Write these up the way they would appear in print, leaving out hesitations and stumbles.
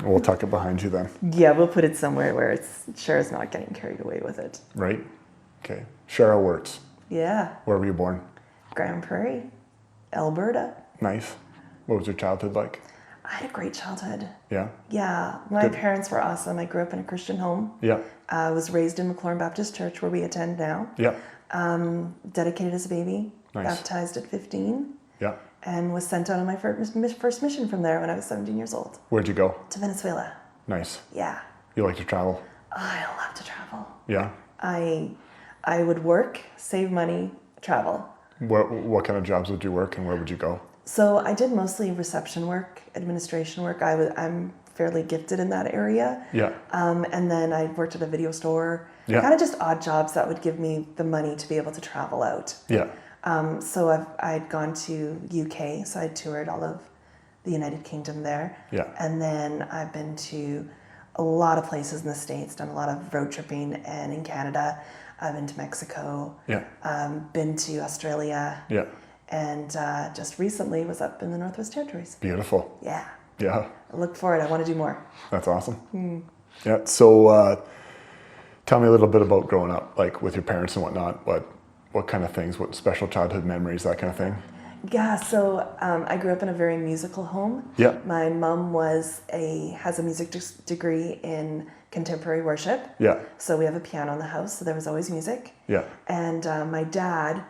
We'll tuck it behind you then. Yeah, we'll put it somewhere where Sherra's not getting carried away with it. Right? Okay. Sherra Wurtz. Yeah. Where were you born? Grand Prairie, Alberta. Nice. What was your childhood like? I had a great childhood. Yeah? Yeah, my parents were awesome. I grew up in a Christian home. Yeah. I was raised in McLaurin Baptist Church, where we attend now. Yeah. Dedicated as a baby. Nice. Baptized at 15. Yeah. And was sent out on my first mission from there when I was 17 years old. Where'd you go? To Venezuela. Nice. Yeah. You like to travel? I love to travel. Yeah. I would work, save money, travel. What kind of jobs would you work and where would you go? So I did mostly reception work, administration work. I'm fairly gifted in that area. Yeah. And then I worked at a video store. Yeah. Kind of just odd jobs that would give me the money to be able to travel out. Yeah. So I'd gone to UK, so I toured all of the United Kingdom there. Yeah. And then I've been to a lot of places in the States, done a lot of road tripping, and in Canada, I've been to Mexico. Yeah. Been to Australia. Yeah. And just recently was up in the Northwest Territories. Beautiful. Yeah. Yeah. I look forward. I want to do more. That's awesome. Yeah. So tell me a little bit about growing up, like with your parents and whatnot. What kind of things, what special childhood memories, that kind of thing? Yeah, so I grew up in a very musical home. Yeah. My mom has a music degree in contemporary worship. Yeah. So we have a piano in the house, so there was always music. Yeah. And my dad,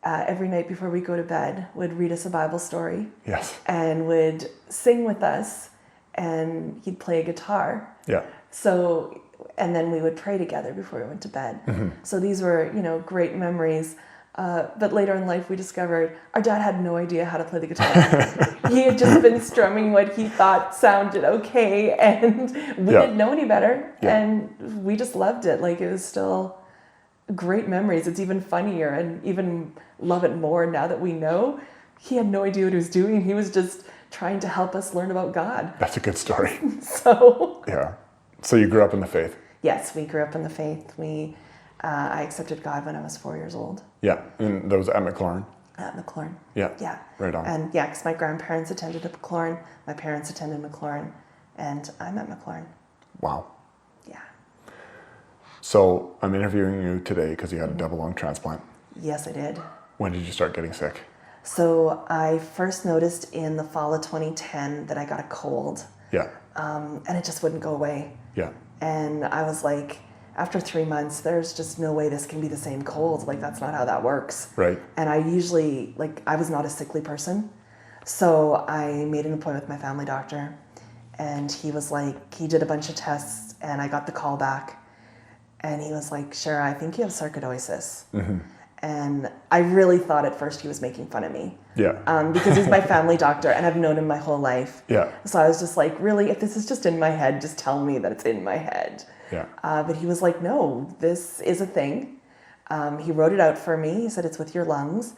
every night before we go to bed, would read us a Bible story. Yes. And would sing with us, and he'd play a guitar. Yeah. So, and then we would pray together before we went to bed. Mm-hmm. So these were, great memories. But later in life, we discovered our dad had no idea how to play the guitar. He had just been strumming what he thought sounded okay, and we didn't know any better. Yeah. And we just loved it. Like, it was still great memories. It's even funnier, and even love it more now that we know. He had no idea what he was doing. He was just trying to help us learn about God. That's a good story. So. Yeah. So you grew up in the faith? Yes, we grew up in the faith. I accepted God when I was 4 years old. Yeah, and that was at McLaurin? At McLaurin. Yeah. Yeah. Right on. And yeah, because my grandparents attended at McLaurin, my parents attended McLaurin, and I'm at McLaurin. Wow. Yeah. So I'm interviewing you today because you had a double lung transplant. Yes, I did. When did you start getting sick? So I first noticed in the fall of 2010 that I got a cold. Yeah. And it just wouldn't go away. Yeah. And I was like, after 3 months, there's just no way this can be the same cold. Like, that's not how that works. Right. And I usually, I was not a sickly person. So I made an appointment with my family doctor. And he was like, he did a bunch of tests, and I got the call back. And he was like, Sherra, I think you have sarcoidosis. Mm-hmm. And I really thought at first he was making fun of me. Yeah. Because he's my family doctor, and I've known him my whole life. Yeah. So I was just like, really, if this is just in my head, just tell me that it's in my head. Yeah. But he was like, no, this is a thing. He wrote it out for me. He said, it's with your lungs.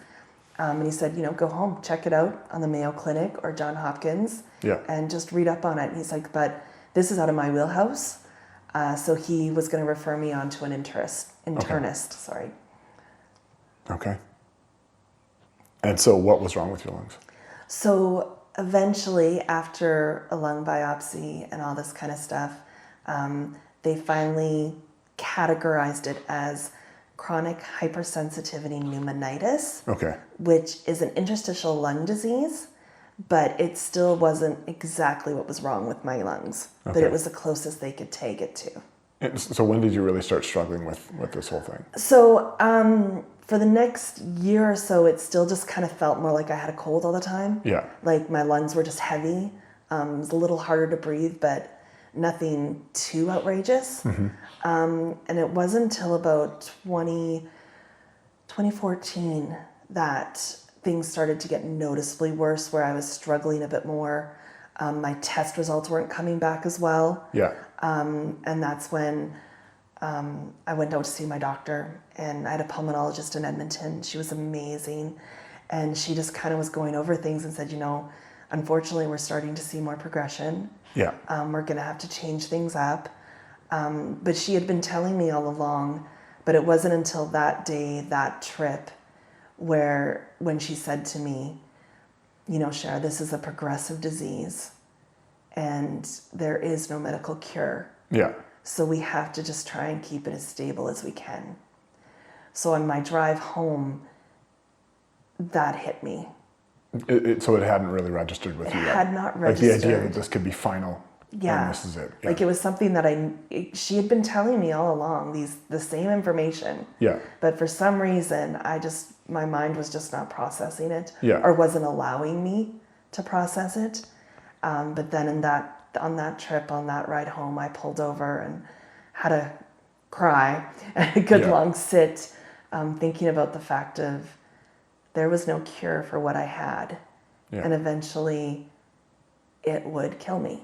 And he said, go home, check it out on the Mayo Clinic or John Hopkins. Yeah. And just read up on it. And he's like, but this is out of my wheelhouse. So he was going to refer me on to an internist. Sorry. Okay. And so what was wrong with your lungs? So eventually, after a lung biopsy and all this kind of stuff, they finally categorized it as chronic hypersensitivity pneumonitis, Okay. which is an interstitial lung disease, but it still wasn't exactly what was wrong with my lungs. Okay. But it was the closest they could take it to. And so when did you really start struggling with this whole thing? So for the next year or so, it still just kind of felt more like I had a cold all the time. Yeah. Like my lungs were just heavy. It was a little harder to breathe, but nothing too outrageous. Mm-hmm. And it wasn't until about 2014 that things started to get noticeably worse, where I was struggling a bit more. My test results weren't coming back as well. Yeah. And that's when I went out to see my doctor, and I had a pulmonologist in Edmonton. She was amazing. And she just kind of was going over things and said, unfortunately, we're starting to see more progression. Yeah. We're going to have to change things up. But she had been telling me all along, but it wasn't until that day, that trip, when she said to me, Sherra, this is a progressive disease. and there is no medical cure. Yeah. So we have to just try and keep it as stable as we can. So on my drive home, that hit me. So it hadn't really registered with you yet? Had not registered. Like the idea that this could be final. Yeah. And this is it. Yeah. Like it was something that she had been telling me all along, the same information. Yeah. But for some reason, my mind was just not processing it. Yeah. Or wasn't allowing me to process it. But then on that trip, on that ride home, I pulled over and had a cry and a good long sit, thinking about the fact of there was no cure for what I had. Yeah. And eventually it would kill me.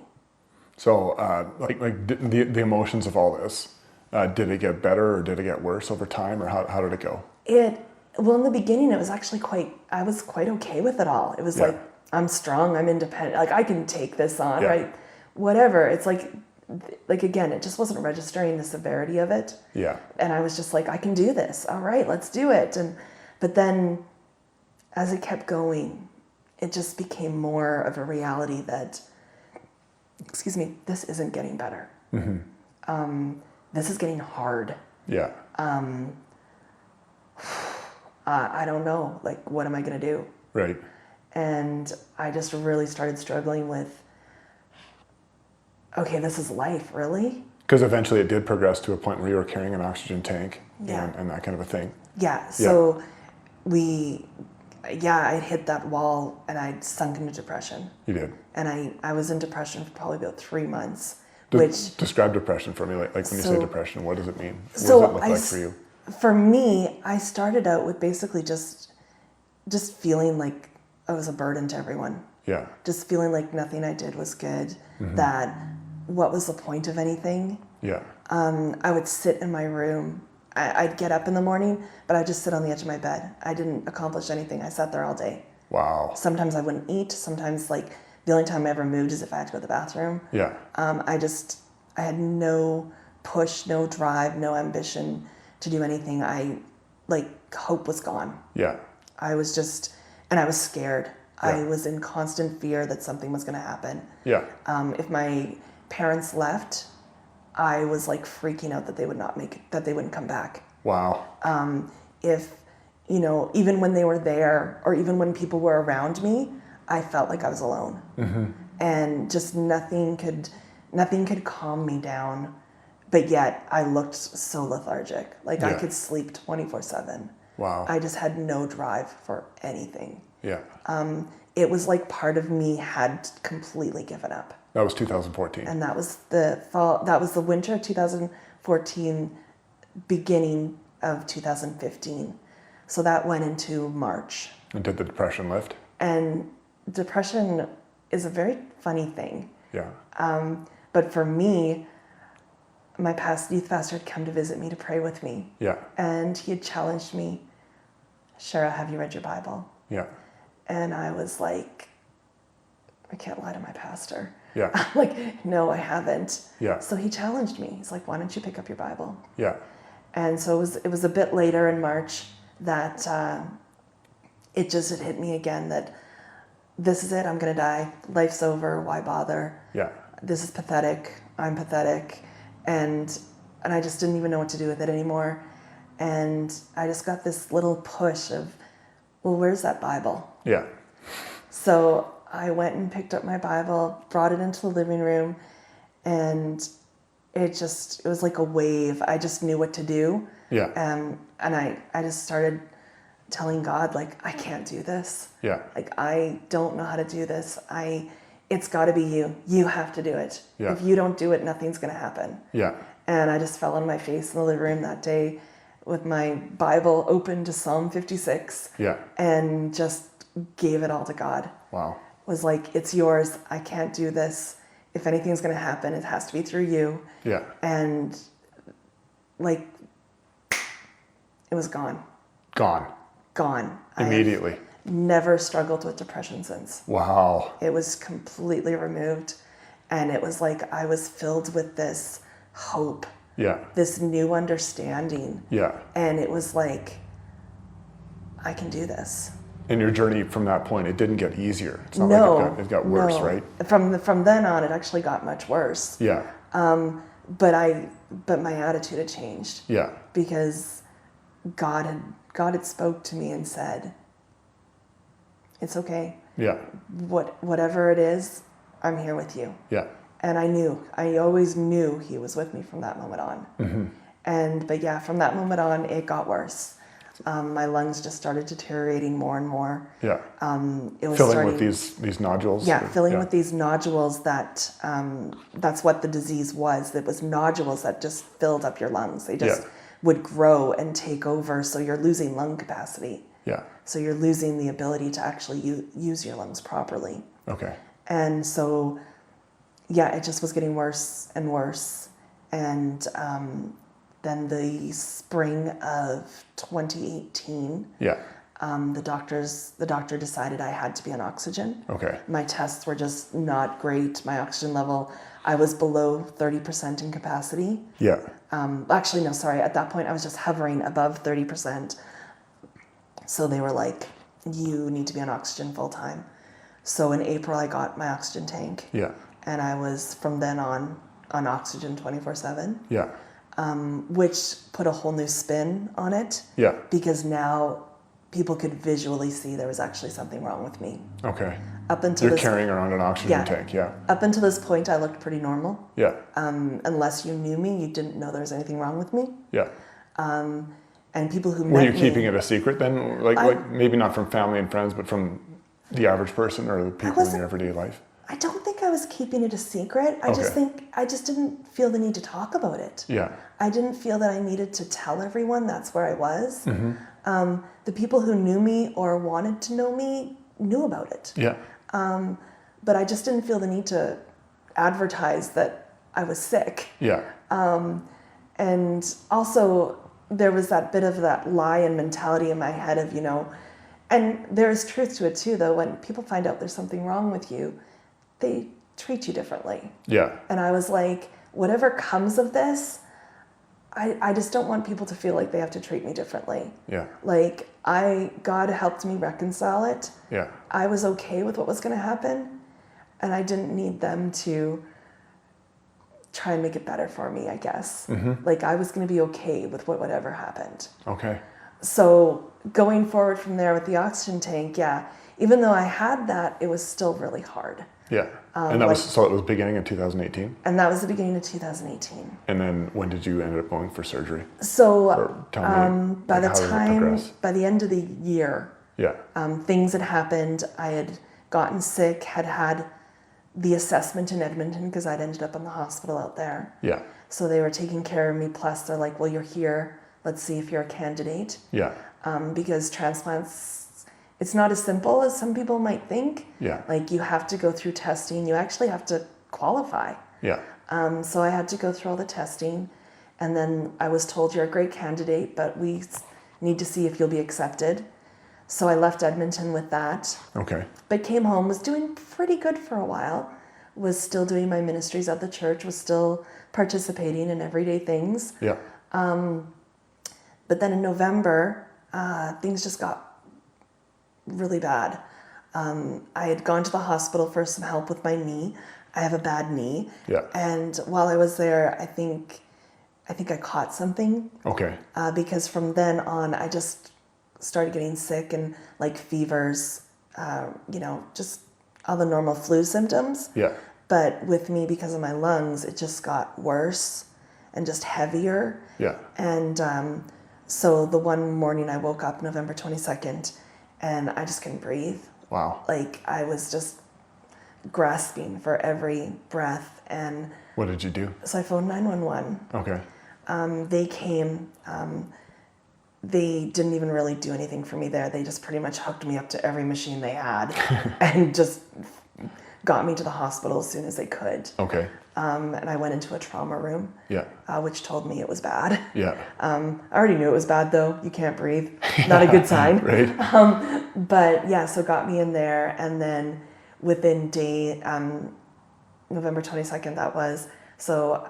So the emotions of all this, did it get better or did it get worse over time, or how did it go? Well, in the beginning, it was actually I was quite okay with it all. It was like, I'm strong, I'm independent, like I can take this on, right? Whatever. It's like again, it just wasn't registering the severity of it. Yeah. And I was just like, I can do this. All right, let's do it. But then as it kept going, it just became more of a reality that, this isn't getting better. Mm-hmm. This is getting hard. Yeah. I don't know, like, what am I going to do? Right. And I just really started struggling with, okay, this is life, really? Because eventually it did progress to a point where you were carrying an oxygen tank and that kind of a thing. Yeah, so I hit that wall and I sunk into depression. You did? And I was in depression for probably about 3 months. Describe depression for me. Like when you say depression, what does it mean? What does it look like for you? For me, I started out with basically just feeling like I was a burden to everyone. Yeah. Just feeling like nothing I did was good. Mm-hmm. That what was the point of anything? Yeah. I would sit in my room. I'd get up in the morning, but I'd just sit on the edge of my bed. I didn't accomplish anything. I sat there all day. Wow. Sometimes I wouldn't eat. Sometimes, like, the only time I ever moved is if I had to go to the bathroom. Yeah. I had no push, no drive, no ambition to do anything. Hope was gone. Yeah. I was scared. Yeah. I was in constant fear that something was going to happen. Yeah. If my parents left, I was like freaking out that they wouldn't come back. Wow. If, even when they were there or even when people were around me, I felt like I was alone. Mm-hmm. And just nothing could calm me down. But yet I looked so lethargic. I could sleep 24/7. Wow. I just had no drive for anything. Yeah. It was like part of me had completely given up. That was 2014. And that was the fall. That was the winter of 2014, beginning of 2015. So that went into March. And did the depression lift? And depression is a very funny thing. Yeah. But for me, my past youth pastor had come to visit me to pray with me. Yeah. And he had challenged me, Sherra, have you read your Bible? Yeah. And I was like, I can't lie to my pastor. Yeah. I'm like, no, I haven't. Yeah. So he challenged me. He's like, why don't you pick up your Bible? Yeah. And so it was a bit later in March that it just hit me again that this is it. I'm going to die. Life's over. Why bother? Yeah. This is pathetic. I'm pathetic. And I just didn't even know what to do with it anymore. And I just got this little push of, well, where's that Bible? Yeah. So I went and picked up my Bible, brought it into the living room, and it was like a wave. I just knew what to do. Yeah. And I just started telling God, like, I can't do this. Yeah. Like, I don't know how to do this. It's got to be you. You have to do it. Yeah. If you don't do it, nothing's going to happen. Yeah. And I just fell on my face in the living room that day with my Bible open to Psalm 56. Yeah. And just gave it all to God. Wow. Was like, it's yours. I can't do this. If anything's going to happen, it has to be through you. Yeah. And like, it was gone. Gone. Immediately. Never struggled with depression since. Wow. It was completely removed. And it was like I was filled with this hope. Yeah. This new understanding. Yeah. And it was like, I can do this. in your journey from that point, it didn't get easier. It's not No, like it got worse, no. right? From then on, it actually got much worse. Yeah. But my attitude had changed. Yeah. Because God had spoke to me and said, "It's okay. Yeah. Whatever it is, I'm here with you." Yeah. And I always knew He was with me from that moment on. Mm-hmm. But yeah, from that moment on, it got worse. My lungs just started deteriorating more and more. Yeah. It was filling with these nodules. Yeah, filling with these nodules that that's what the disease was. It was nodules that just filled up your lungs. They just would grow and take over. So you're losing lung capacity. Yeah. So you're losing the ability to actually use your lungs properly. Okay. And so, yeah, it just was getting worse and worse. And then the spring of 2018, the doctor decided I had to be on oxygen. Okay. My tests were just not great. My oxygen level, I was below 30% in capacity. Yeah. Actually, no, sorry. At that point, I was just hovering above 30%. So they were like, "You need to be on oxygen full time." So in April, I got my oxygen tank. Yeah. And I was, from then on oxygen 24/7. Yeah. Which put a whole new spin on it. Yeah. Because now people could visually see there was actually something wrong with me. Okay. Up until You're carrying around an oxygen tank, yeah. Up until this point, I looked pretty normal. Yeah. Unless you knew me, you didn't know there was anything wrong with me. Yeah. And people who Were you keeping it a secret then? Like maybe not from family and friends, but from the average person or the people in your everyday life? I don't think I was keeping it a secret. I just didn't feel the need to talk about it. Yeah. I didn't feel that I needed to tell everyone that's where I was. Mm-hmm. The people who knew me or wanted to know me knew about it. Yeah. But I just didn't feel the need to advertise that I was sick. Yeah. And also there was that bit of that lie and mentality in my head of, and there is truth to it too, though. When people find out there's something wrong with you, they treat you differently. Yeah. And I was like, whatever comes of this, I just don't want people to feel like they have to treat me differently. Yeah. Like God helped me reconcile it. Yeah. I was okay with what was going to happen, and I didn't need them to try and make it better for me, I guess. Mm-hmm. Like I was going to be okay with whatever happened. Okay. So going forward from there with the oxygen tank, even though I had that, it was still really hard. Yeah. And that it was beginning of 2018? And that was the beginning of 2018. And then when did you end up going for surgery? So by the end of the year, things had happened. I had gotten sick, had the assessment in Edmonton because I'd ended up in the hospital out there. Yeah. So they were taking care of me. Plus they're like, well, you're here. Let's see if you're a candidate. Yeah. Because transplants, it's not as simple as some people might think. Yeah. Like you have to go through testing. You actually have to qualify. Yeah. So I had to go through all the testing, and then I was told you're a great candidate, but we need to see if you'll be accepted. So I left Edmonton with that. Okay. But came home, was doing pretty good for a while, was still doing my ministries at the church, was still participating in everyday things. Yeah. But then in November, things just got really bad. I had gone to the hospital for some help with my knee. I have a bad knee. Yeah. And while I was there, I think I caught something. Okay. Because from then on, I just started getting sick and like fevers, just all the normal flu symptoms. Yeah. But with me, because of my lungs, it just got worse and just heavier. Yeah. And so the one morning I woke up November 22nd and I just couldn't breathe. Wow. Like I was just grasping for every breath. And what did you do? So I phoned 911. Okay. They came. They didn't even really do anything for me there. They just pretty much hooked me up to every machine they had and just got me to the hospital as soon as they could. Okay. And I went into a trauma room, which told me it was bad. Yeah. I already knew it was bad though. You can't breathe. Not a good sign. Right. But yeah, so got me in there, and then within November 22nd that was. So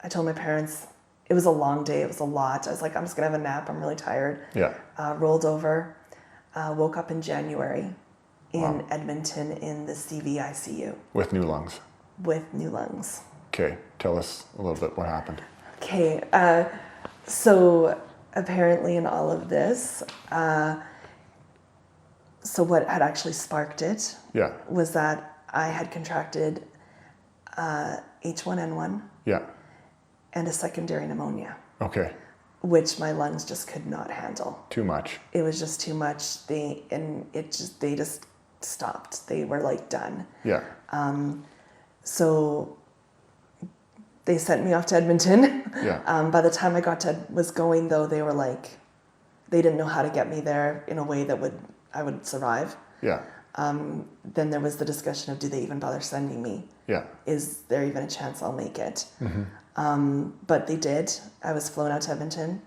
I told my parents. It was a long day. It was a lot. I was like, I'm just going to have a nap. I'm really tired. Yeah. Rolled over. woke up in January in Edmonton in the CVICU With new lungs. with new lungs. Okay, tell us a little bit what happened. Okay, so apparently in all of this, so what had actually sparked it Yeah, was that I had contracted H1N1 yeah, and a secondary pneumonia, okay, which my lungs just could not handle. too much. It was just too much. They just stopped. They were like done. Yeah, So they sent me off to Edmonton. yeah, By the time I was going though, they were like, they didn't know how to get me there in a way that I would survive. yeah, Then there was the discussion of, do they even bother sending me? yeah, Is there even a chance I'll make it? But they did. I was flown out to Edmonton,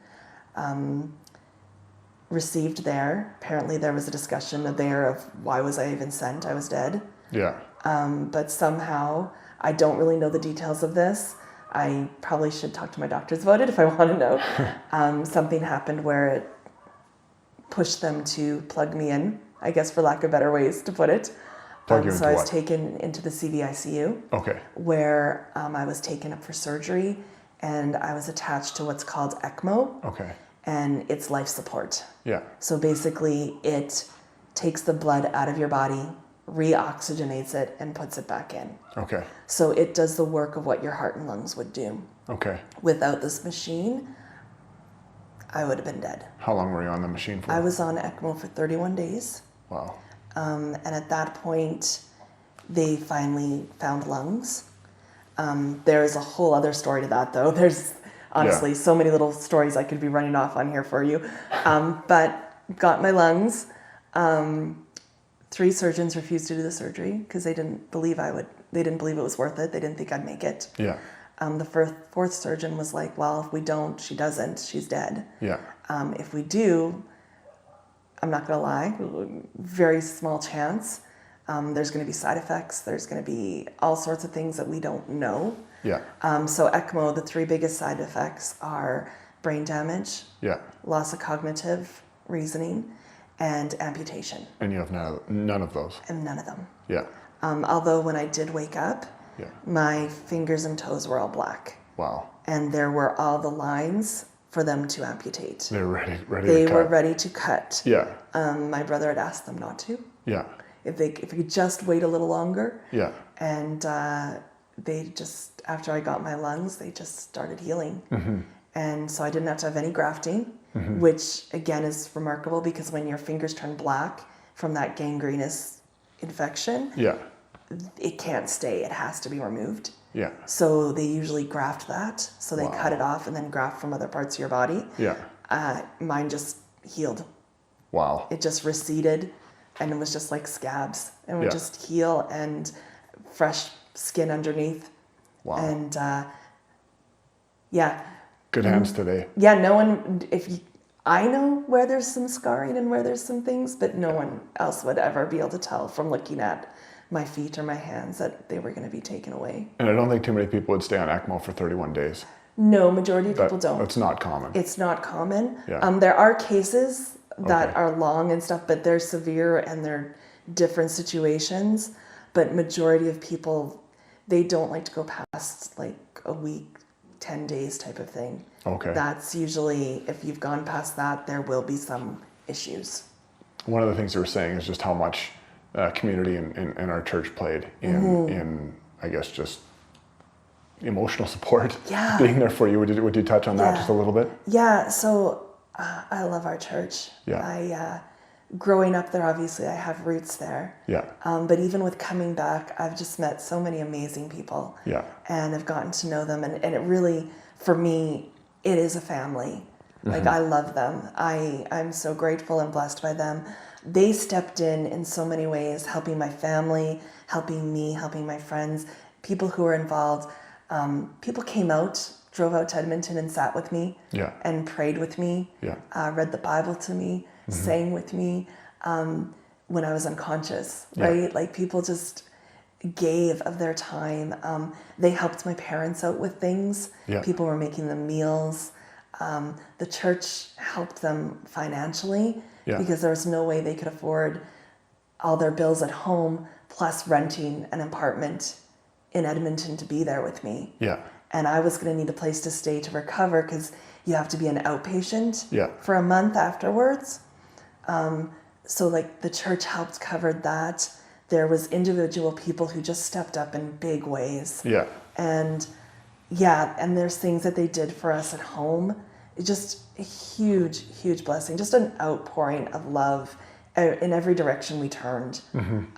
received there. Apparently there was a discussion there of why was I even sent? I was dead. yeah, But somehow, I don't really know the details of this. I probably should talk to my doctors about it if I want to know. Something happened where it pushed them to plug me in, I guess for lack of better ways to put it. Plug you So into I was what? taken into the CVICU okay, where I was taken up for surgery and I was attached to what's called ECMO okay, and it's life support. yeah, So basically it takes the blood out of your body, reoxygenates it and puts it back in. okay, So it does the work of what your heart and lungs would do. okay. Without this machine, I would have been dead. How long were you on the machine for? I was on ECMO for 31 days. Wow, And at that point, they finally found lungs. There's a whole other story to that, though. There's honestly so many little stories I could be running off on here for you. But got my lungs. 3 surgeons refused to do the surgery because they didn't believe They didn't believe it was worth it. They didn't think I'd make it. yeah, The fourth surgeon was like, well, if we don't, she doesn't. She's dead. yeah, If we do, I'm not going to lie, very small chance. There's going to be side effects. There's going to be all sorts of things that we don't know. yeah, So ECMO, the 3 biggest side effects are brain damage, yeah. loss of cognitive reasoning, and amputation. And you have none of those. And none of them. Yeah, Although when I did wake up, yeah. my fingers and toes were all black. Wow. And there were all the lines for them to amputate. They're ready They to cut. were ready to cut. Yeah, My brother had asked them not to. yeah, If we could just wait a little longer. yeah, And they just, after I got my lungs, they just started healing. And so I didn't have to have any grafting, which again is remarkable because when your fingers turn black from that gangrenous infection, yeah, it can't stay. It has to be removed. yeah, So they usually graft that. So they Wow. cut it off and then graft from other parts of your body. yeah. Mine just healed. Wow. It just receded and it was just like scabs and would Yeah. just heal and fresh skin underneath. Wow. And yeah. Good hands today. Yeah, no one, I know where there's some scarring and where there's some things, but no one else would ever be able to tell from looking at my feet or my hands that they were going to be taken away. And I don't think too many people would stay on ECMO for 31 days. No, majority of people don't. It's not common. It's not common. Yeah. There are cases that Okay. are long and stuff, but they're severe and they're different situations. But majority of people, they don't like to go past like a week, 10 days type of thing. Okay. That's usually, if you've gone past that, there will be some issues. One of the things you were saying is just how much community in our church played in I guess, just emotional support. Yeah. Being there for you. Would you touch on that Yeah. just a little bit? Yeah, so I love our church. Yeah. Growing up there, obviously, I have roots there. Yeah. But even with coming back, I've just met so many amazing people. Yeah. And I've gotten to know them. And it really, for me, it is a family. Like, I love them. I'm so grateful and blessed by them. They stepped in so many ways, helping my family, helping me, helping my friends, people who were involved. People came out, drove out to Edmonton and sat with me Yeah. and prayed with me, Yeah. read the Bible to me, sang with me when I was unconscious, Yeah. right? Like people just gave of their time. They helped my parents out with things. Yeah. People were making them meals. The church helped them financially. Yeah. because there was no way they could afford all their bills at home plus renting an apartment in Edmonton to be there with me. Yeah. And I was going to need a place to stay to recover because you have to be an outpatient Yeah. for a month afterwards. So like the church helped cover that. There was individual people who just stepped up in big ways. Yeah. And there's things that they did for us at home. It's just a huge, huge blessing. Just an outpouring of love in every direction we turned.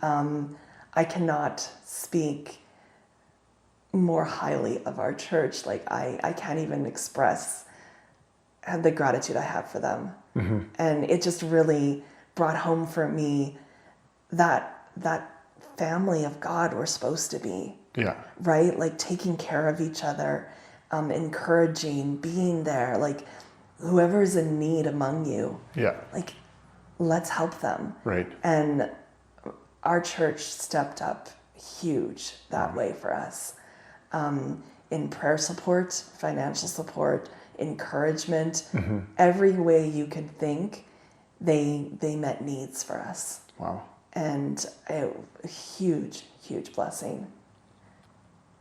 I cannot speak more highly of our church. Like I can't even express the gratitude I have for them. And it just really brought home for me that family of God we're supposed to be. Yeah. Right? Like taking care of each other, encouraging, being there, like whoever's in need among you. Yeah. Like, let's help them. Right. And our church stepped up huge that way for us. In prayer support, financial support, encouragement, every way you could think, they met needs for us. Wow. And a huge, huge blessing.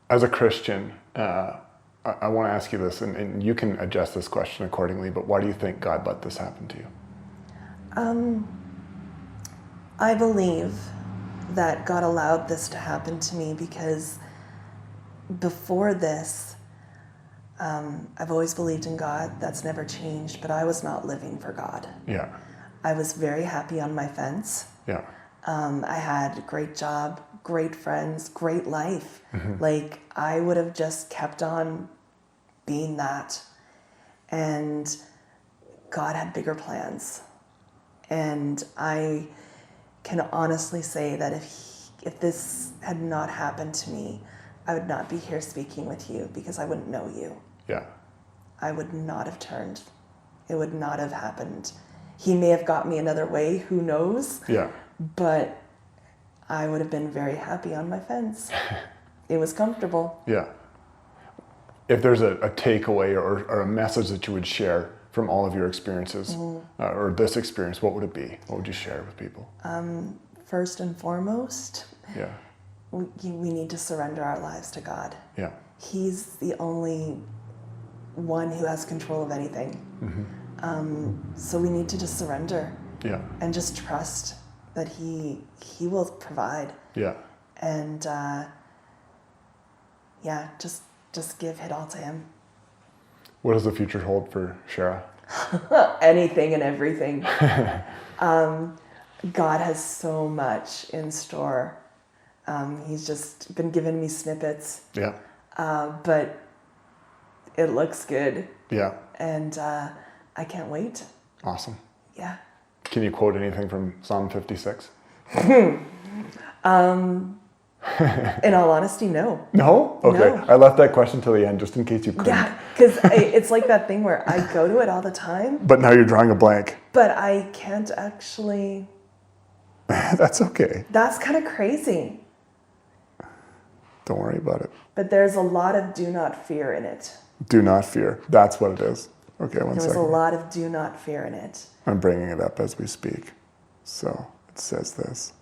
As a Christian, I want to ask you this, and you can adjust this question accordingly, but why do you think God let this happen to you? I believe that God allowed this to happen to me because before this, I've always believed in God. That's never changed, but I was not living for God. Yeah. I was very happy on my fence. Yeah. I had a great job, great friends, great life. Like I would have just kept on being that. And God had bigger plans. And I can honestly say that if this had not happened to me, I would not be here speaking with you because I wouldn't know you. Yeah. I would not have turned. It would not have happened. He may have got me another way, who knows? Yeah. But I would have been very happy on my fence. It was comfortable. Yeah. If there's a takeaway or a message that you would share from all of your experiences, or this experience, what would it be? What would you share with people? First and foremost, Yeah. we need to surrender our lives to God. Yeah. He's the only one who has control of anything. So we need to just surrender. Yeah. And just trust that he will provide. Yeah. And just give it all to him. What does the future hold for Sherra? Anything and everything. God has so much in store. He's just been giving me snippets. Yeah. But it looks good. Yeah. And I can't wait. Awesome. Yeah. Can you quote anything from Psalm 56? In all honesty, no. No? Okay. No. I left that question till the end just in case you couldn't. Yeah, because it's like that thing where I go to it all the time, But now you're drawing a blank. but I can't actually. That's okay. That's kind of crazy. Don't worry about it. But there's a lot of do not fear in it. Do not fear. That's what it is. Okay, one There was a second. lot of do not fear in it. I'm bringing it up as we speak. So it says this.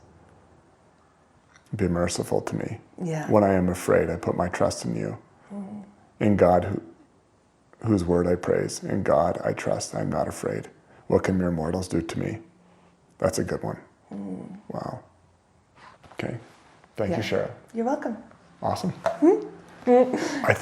Be merciful to me. Yeah. When I am afraid, I put my trust in you. In God, whose word I praise. In God I trust. I'm not afraid. What can mere mortals do to me? That's a good one. Wow. Okay. Thank you, Sherra. You're welcome. Awesome. I think